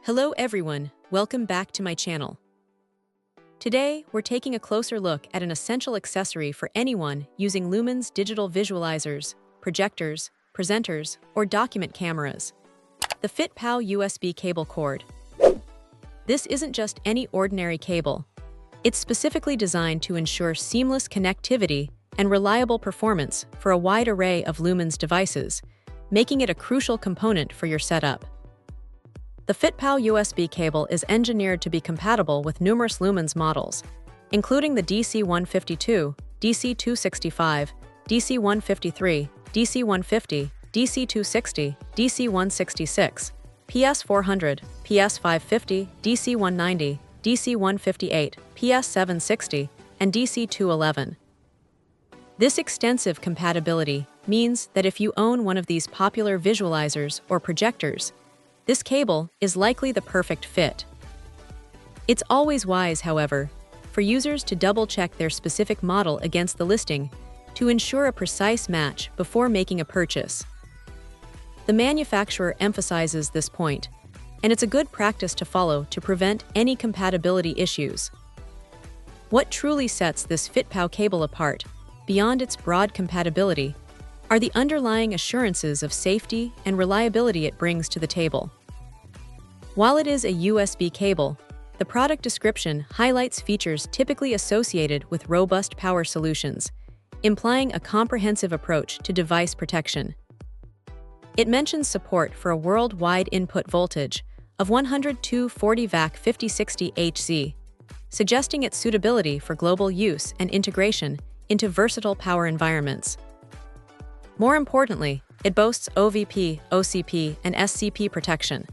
Hello everyone, welcome back to my channel. Today, we're taking a closer look at an essential accessory for anyone using Lumens digital visualizers, projectors, presenters, or document cameras. The FitPow USB cable cord. This isn't just any ordinary cable. It's specifically designed to ensure seamless connectivity and reliable performance for a wide array of Lumens devices, making it a crucial component for your setup. The FitPow USB cable is engineered to be compatible with numerous Lumens models, including the DC152, DC265, DC153, DC150, DC260, DC166, PS400, PS550, DC190, DC158, PS760, and DC211. This extensive compatibility means that if you own one of these popular visualizers or projectors, this cable is likely the perfect fit. It's always wise, however, for users to double-check their specific model against the listing to ensure a precise match before making a purchase. The manufacturer emphasizes this point, and it's a good practice to follow to prevent any compatibility issues. What truly sets this FitPow cable apart, beyond its broad compatibility, are the underlying assurances of safety and reliability it brings to the table. While it is a USB cable, the product description highlights features typically associated with robust power solutions, implying a comprehensive approach to device protection. It mentions support for a worldwide input voltage of 10240 VAC 5060 Hz, suggesting its suitability for global use and integration into versatile power environments. More importantly, it boasts OVP, OCP, and SCP protection.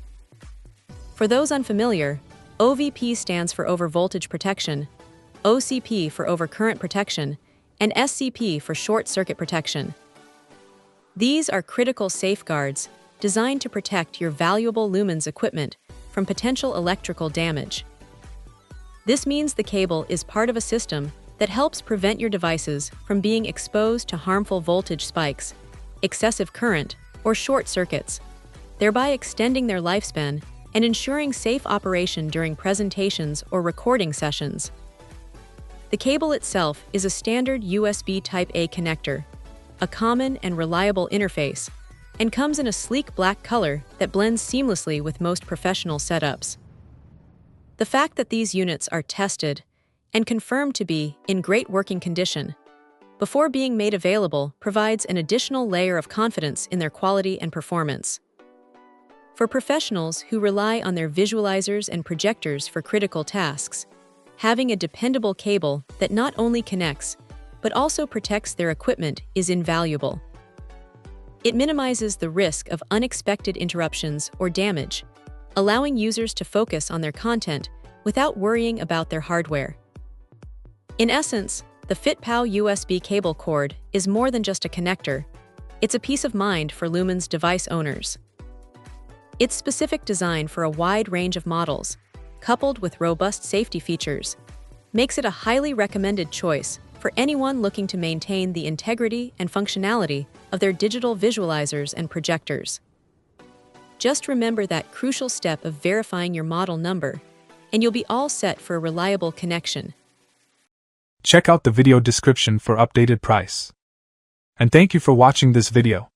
For those unfamiliar, OVP stands for Over-Voltage Protection, OCP for Overcurrent Protection, and SCP for Short Circuit Protection. These are critical safeguards designed to protect your valuable Lumens equipment from potential electrical damage. This means the cable is part of a system that helps prevent your devices from being exposed to harmful voltage spikes, excessive current, or short circuits, thereby extending their lifespan and ensuring safe operation during presentations or recording sessions. The cable itself is a standard USB Type-A connector, a common and reliable interface, and comes in a sleek black color that blends seamlessly with most professional setups. The fact that these units are tested and confirmed to be in great working condition before being made available provides an additional layer of confidence in their quality and performance. For professionals who rely on their visualizers and projectors for critical tasks, having a dependable cable that not only connects but also protects their equipment is invaluable. It minimizes the risk of unexpected interruptions or damage, allowing users to focus on their content without worrying about their hardware. In essence, the FitPow USB cable cord is more than just a connector. It's a peace of mind for Lumens device owners. Its specific design for a wide range of models, coupled with robust safety features, makes it a highly recommended choice for anyone looking to maintain the integrity and functionality of their digital visualizers and projectors. Just remember that crucial step of verifying your model number, and you'll be all set for a reliable connection. Check out the video description for updated price. And thank you for watching this video.